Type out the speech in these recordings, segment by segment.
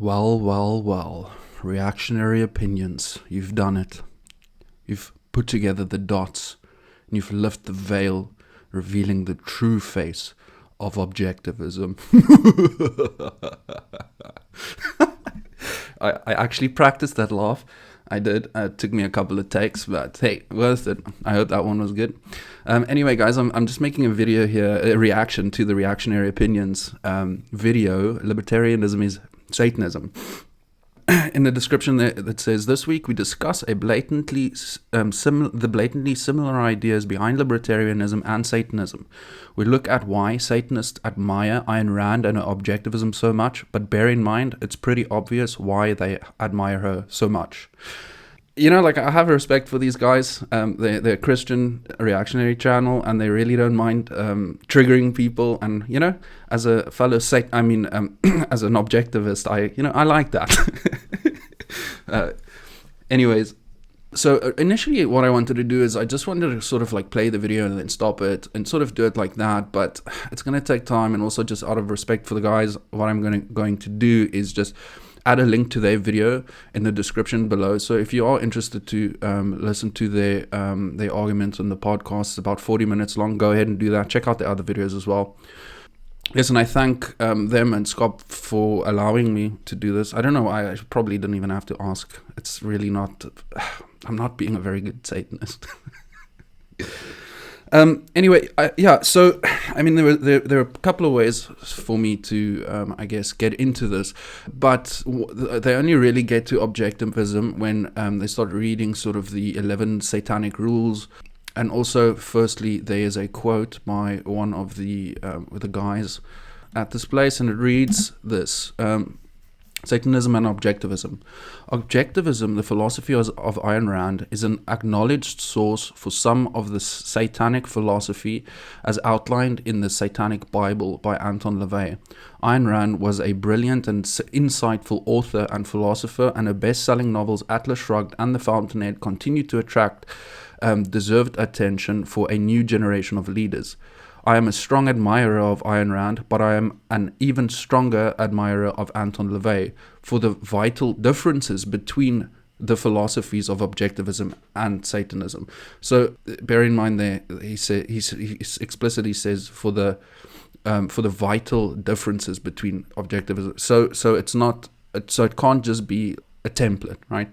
Well, well, well. Reactionary opinions. You've done it. You've put together the dots, and you've lifted the veil, revealing the true face of objectivism. I actually practiced that laugh. I did. It took me a couple of takes, but hey, worth it. I hope that one was good. Anyway, guys, I'm just making a video here, a reaction to the Reactionary Opinions video. Libertarianism is Satanism. In the description that says, this week we discuss the blatantly similar ideas behind libertarianism and Satanism. We look at why Satanists admire Ayn Rand and her objectivism so much, but bear in mind it's pretty obvious why they admire her so much. You know, like, I have respect for these guys. They're a Christian reactionary channel, and they really don't mind triggering people. And, you know, as a fellow as an objectivist, I like that. Anyways, so initially what I wanted to do is I just wanted to sort of like play the video and then stop it and sort of do it like that. But it's going to take time, and also just out of respect for the guys, what I'm going to do is just add a link to their video in the description below. So if you are interested to listen to their arguments on the podcast, it's about 40 minutes long, go ahead and do that. Check out the other videos as well. Yes, and I thank them and Scott for allowing me to do this. I don't know why. I probably didn't even have to ask. It's really not... I'm not being a very good Satanist. Anyway, so, I mean, there are a couple of ways for me to, I guess, get into this, but they only really get to objectivism when they start reading sort of the 11 Satanic Rules. And also, firstly, there is a quote by one of the guys at this place, and it reads this: Satanism and Objectivism. Objectivism, the philosophy of Ayn Rand, is an acknowledged source for some of the satanic philosophy as outlined in the Satanic Bible by Anton LaVey. Ayn Rand was a brilliant and insightful author and philosopher, and her best-selling novels Atlas Shrugged and The Fountainhead continue to attract deserved attention for a new generation of leaders. I am a strong admirer of Ayn Rand, but I am an even stronger admirer of Anton LaVey for the vital differences between the philosophies of objectivism and Satanism. So bear in mind there, he explicitly says for the vital differences between objectivism. So it's not. So it can't just be a template, right?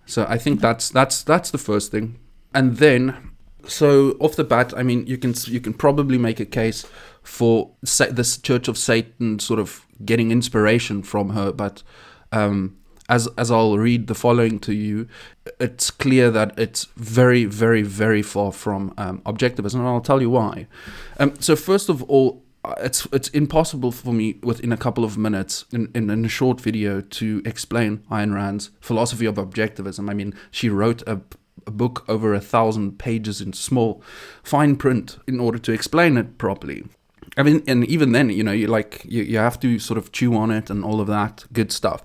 So I think that's the first thing, and then. So off the bat, I mean, you can probably make a case for this Church of Satan sort of getting inspiration from her, but as I'll read the following to you, it's clear that it's very, very, very far from objectivism, and I'll tell you why. So first of all, it's impossible for me within a couple of minutes in a short video to explain Ayn Rand's philosophy of objectivism. I mean, she wrote a book over 1,000 pages in small fine print in order to explain it properly. I mean, and even then, you know, you have to sort of chew on it and all of that good stuff.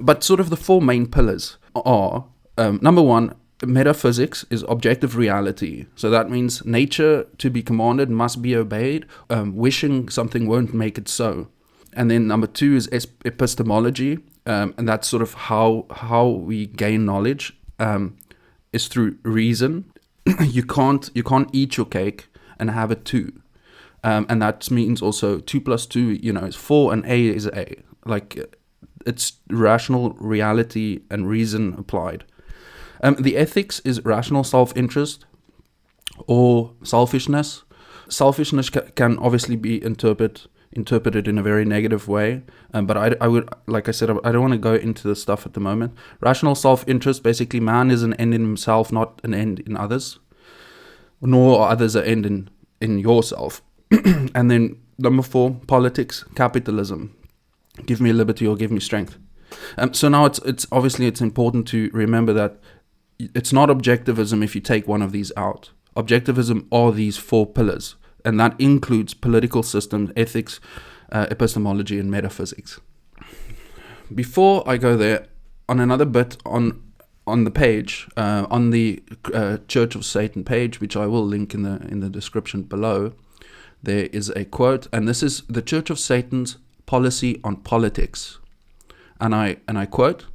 But sort of the four main pillars are, number one, metaphysics is objective reality. So that means nature to be commanded must be obeyed. Wishing something won't make it so. And then number two is epistemology, and that's sort of how we gain knowledge. Is through reason. You can't eat your cake and have it too, and that means also 2 + 2, you know, is 4, and A is A. Like, it's rational reality and reason applied. The ethics is rational self-interest or selfishness. Selfishness can obviously be interpreted in a very negative way, but I would, like I said, I don't want to go into this stuff at the moment. Rational self-interest, basically, man is an end in himself, not an end in others, nor are others an end in yourself. And then number 4, politics, capitalism. Give me liberty or give me strength. So now it's obviously it's important to remember that it's not objectivism if you take one of these out. Objectivism are these 4 pillars, and that includes political systems, ethics, epistemology, and metaphysics. Before I go there, on another bit on the page, on the Church of Satan page, which I will link in the description below, there is a quote, and this is the Church of Satan's policy on politics. And I quote,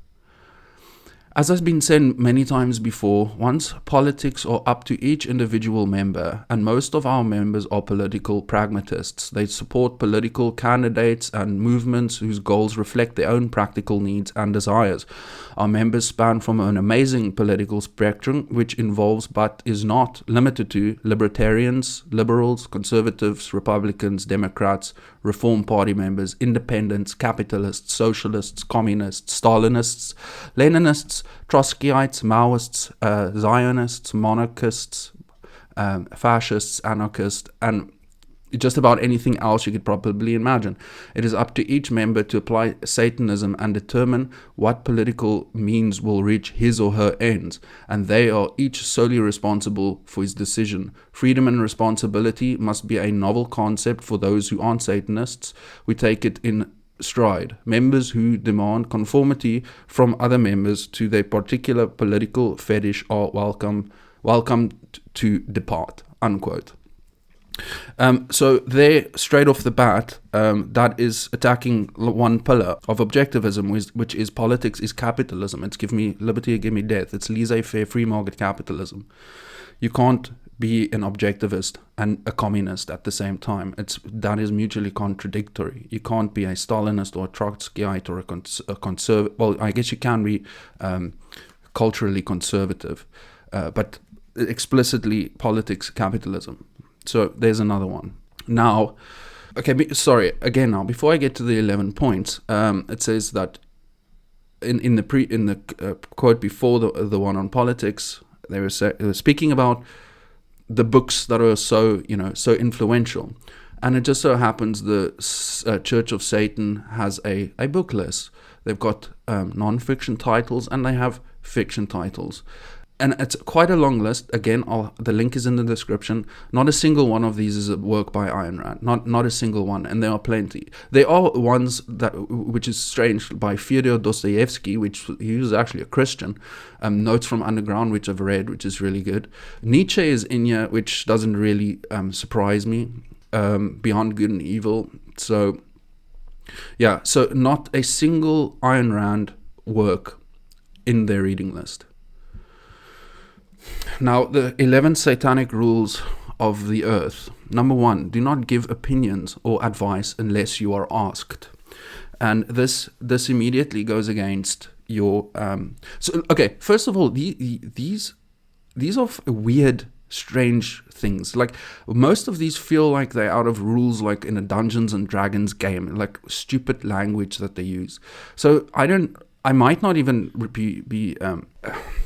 "As has been said many times before, once politics are up to each individual member, and most of our members are political pragmatists. They support political candidates and movements whose goals reflect their own practical needs and desires. Our members span from an amazing political spectrum, which involves but is not limited to libertarians, liberals, conservatives, Republicans, Democrats, Reform Party members, independents, capitalists, socialists, communists, Stalinists, Leninists, Trotskyites, Maoists, Zionists, monarchists, fascists, anarchists, and just about anything else you could probably imagine. It is up to each member to apply Satanism and determine what political means will reach his or her ends, and they are each solely responsible for his decision. Freedom and responsibility must be a novel concept for those who aren't Satanists. We take it in stride. Members who demand conformity from other members to their particular political fetish are welcome to depart," unquote. So there, straight off the bat, that is attacking one pillar of objectivism, which is politics is capitalism. It's give me liberty, give me death. It's laissez-faire, free market capitalism. You can't be an objectivist and a communist at the same time. That is mutually contradictory. You can't be a Stalinist or a Trotskyite or a conservative. Well, I guess you can be culturally conservative, but explicitly politics, capitalism. So there's another one. Now, now before I get to the 11 points, it says that in the quote before the one on politics, they were speaking about the books that are so influential, and it just so happens the Church of Satan has a book list. They've got non-fiction titles and they have fiction titles. And it's quite a long list. Again, the link is in the description. Not a single one of these is a work by Ayn Rand. Not a single one, and there are plenty. There are ones which is strange, by Fyodor Dostoevsky, which he was actually a Christian. Notes from Underground, which I've read, which is really good. Nietzsche is in here, which doesn't really surprise me. Beyond Good and Evil. So, yeah. So not a single Ayn Rand work in their reading list. Now, the 11 Satanic Rules of the Earth. Number 1, do not give opinions or advice unless you are asked. And this immediately goes against your... first of all, these are weird, strange things. Like, most of these feel like they're out of rules, like in a Dungeons and Dragons game, like stupid language that they use. So I might not even be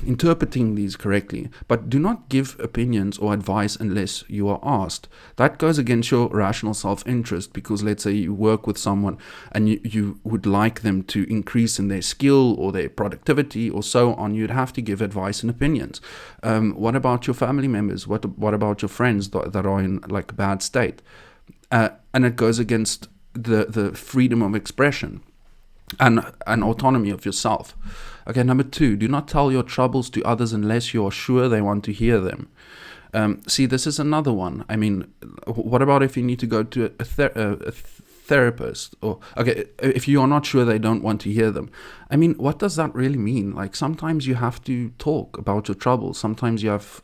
interpreting these correctly, but do not give opinions or advice unless you are asked. That goes against your rational self-interest, because let's say you work with someone and you would like them to increase in their skill or their productivity or so on. You'd have to give advice and opinions. What about your family members? What about your friends that are in like a bad state? And it goes against the freedom of expression and autonomy of yourself. Okay, number 2, do not tell your troubles to others unless you are sure they want to hear them. See, this is another one. I mean, what about if you need to go to a therapist? Or, okay, if you are not sure they don't want to hear them. I mean, what does that really mean? Like, sometimes you have to talk about your troubles. Sometimes you have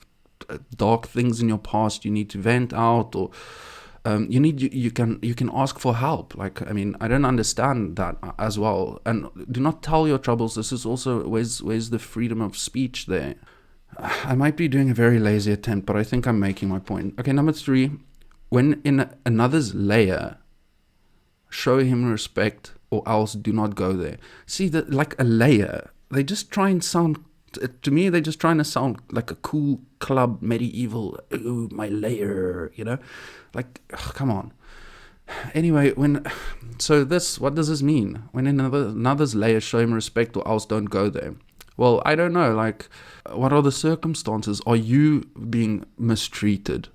dark things in your past you need to vent out, or you can ask for help. Like, I mean, I don't understand that as well. And do not tell your troubles. This is also, where's the freedom of speech there? I might be doing a very lazy attempt, but I think I'm making my point. Okay, number 3, when in another's lair, show him respect, or else do not go there. See, that like a lair, they just try and sound, to me, they're just trying to sound like a cool club medieval, ooh, my lair, like, come on. Anyway, what does this mean? When in another's lair, show him respect, or else don't go there. Well, I don't know, like, what are the circumstances? Are you being mistreated,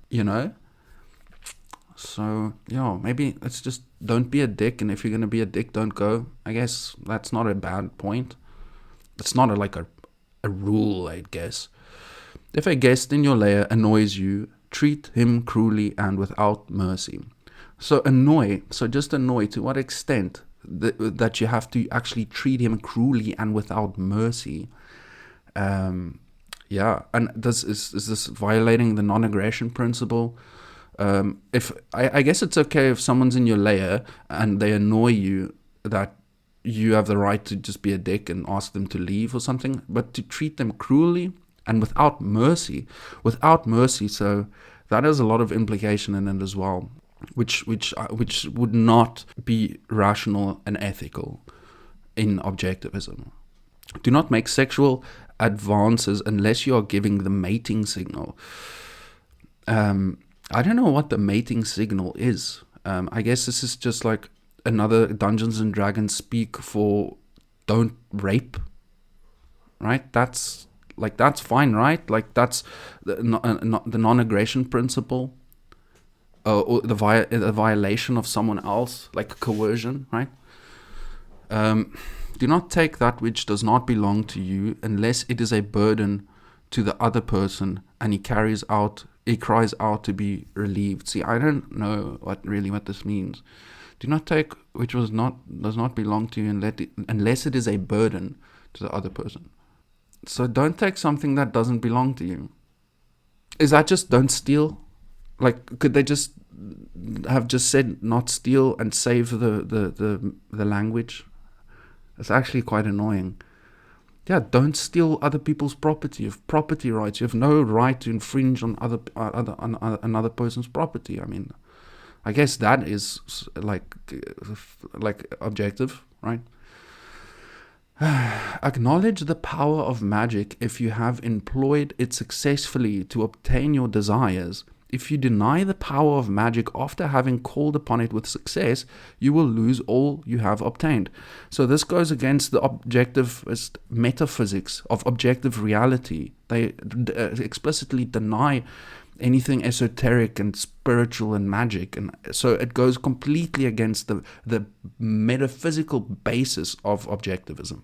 So, maybe it's just don't be a dick, and if you're going to be a dick, don't go. I guess that's not a bad point. It's not a rule, I guess. If a guest in your lair annoys you, treat him cruelly and without mercy. So just annoy, to what extent? that you have to actually treat him cruelly and without mercy. And is this violating the non-aggression principle? If I guess it's okay if someone's in your layer and they annoy you, that you have the right to just be a dick and ask them to leave or something, but to treat them cruelly and without mercy, so that has a lot of implication in it as well, which would not be rational and ethical in objectivism. Do not make sexual advances unless you are giving the mating signal. I don't know what the mating signal is. I guess this is just like another Dungeons and Dragons speak for don't rape, right? That's fine, right? Like that's the non-aggression principle, or the violation of someone else, like coercion, right? Do not take that which does not belong to you unless it is a burden to the other person and he cries out to be relieved. See, I don't know what this means. Do not take which does not belong to you unless it is a burden to the other person. So don't take something that doesn't belong to you. Is that just don't steal? Like, could they just have just said not steal and save the language? It's actually quite annoying. Yeah, don't steal other people's property. You have property rights. You have no right to infringe on another person's property. I mean, I guess that is like objective, right? Acknowledge the power of magic if you have employed it successfully to obtain your desires. If you deny the power of magic after having called upon it with success, you will lose all you have obtained. So this goes against the objectivist metaphysics of objective reality. They explicitly deny anything esoteric and spiritual and magic, and so it goes completely against the metaphysical basis of objectivism.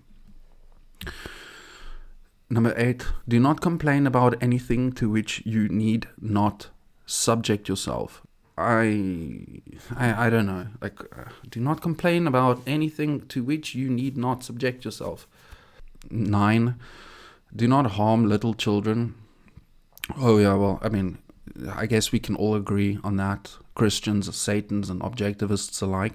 Number 8, do not complain about anything to which you need not subject yourself. I don't know. Like, do not complain about anything to which you need not subject yourself. 9, do not harm little children. Oh yeah, well, I mean, I guess we can all agree on that. Christians, Satans, and objectivists alike.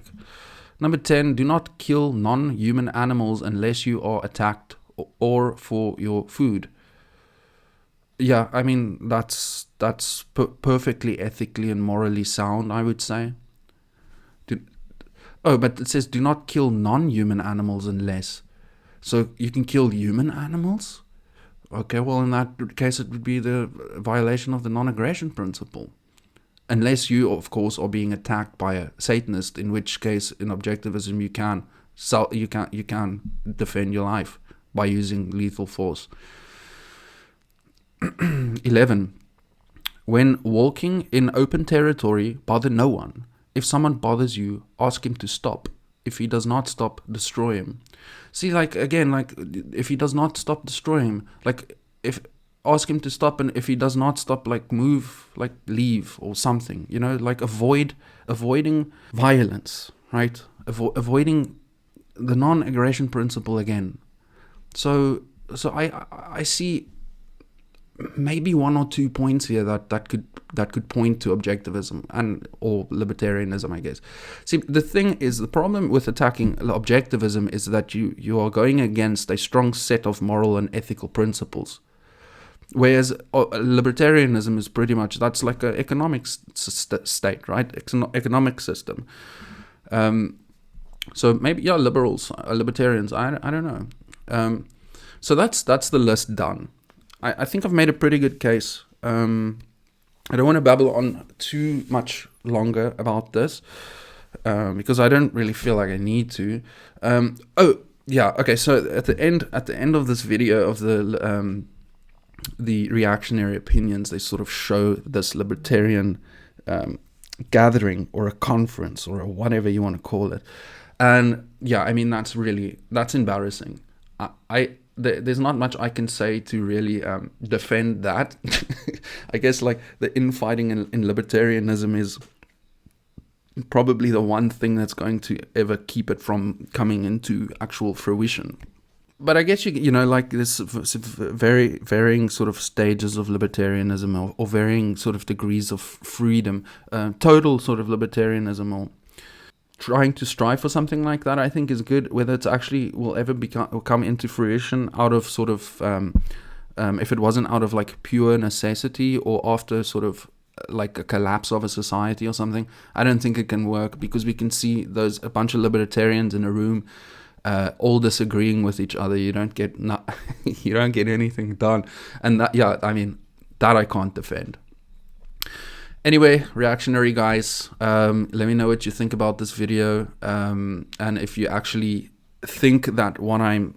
Number 10, do not kill non-human animals unless you are attacked or for your food. Yeah, I mean, that's perfectly ethically and morally sound, I would say. But it says do not kill non-human animals unless. So you can kill human animals? Okay, well, in that case, it would be the violation of the non-aggression principle. Unless you, of course, are being attacked by a Satanist, in which case, in objectivism, you can defend your life by using lethal force. 11. When walking in open territory, bother no one. If someone bothers you, ask him to stop. If he does not stop, destroy him. See, like, again, like, if he does not stop, destroy him. Like, ask him to stop, and if he does not stop, like, move, like, leave or something, you know, like, avoiding violence, right? Avoiding the non-aggression principle again. So I see maybe one or two points here that could point to objectivism or libertarianism, I guess. See, the thing is, the problem with attacking objectivism is that you are going against a strong set of moral and ethical principles, whereas libertarianism is pretty much, that's like an economic state, right? Economic system. So maybe, yeah, libertarians, I don't know. So that's the list done. I think I've made a pretty good case. I don't want to babble on too much longer about this because I don't really feel like I need to. Okay. So at the end of this video of the reactionary opinions, they sort of show this libertarian gathering or a conference or whatever you want to call it, and yeah, I mean that's embarrassing. There's not much I can say to really defend that. I guess like the infighting in libertarianism is probably the one thing that's going to ever keep it from coming into actual fruition. But I guess you know, like this very varying sort of stages of libertarianism, or varying sort of degrees of freedom, total sort of libertarianism, or trying to strive for something like that, I think is good. Whether it's actually will ever come into fruition out of sort of if it wasn't out of like pure necessity, or after sort of like a collapse of a society or something, I don't think it can work, because we can see a bunch of libertarians in a room, all disagreeing with each other. You don't get you don't get anything done, and that, yeah, I mean, that I can't defend. Anyway, reactionary guys, let me know what you think about this video, and if you actually think that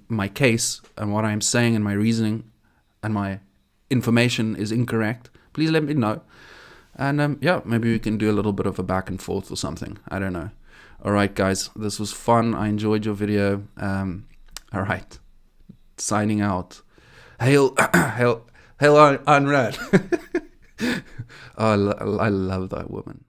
my case and what I'm saying and my reasoning and my information is incorrect, please let me know. And yeah, maybe we can do a little bit of a back and forth or something. I don't know. All right, guys, this was fun. I enjoyed your video. All right, signing out. Hail, hail, Unrad. Oh, I love that woman.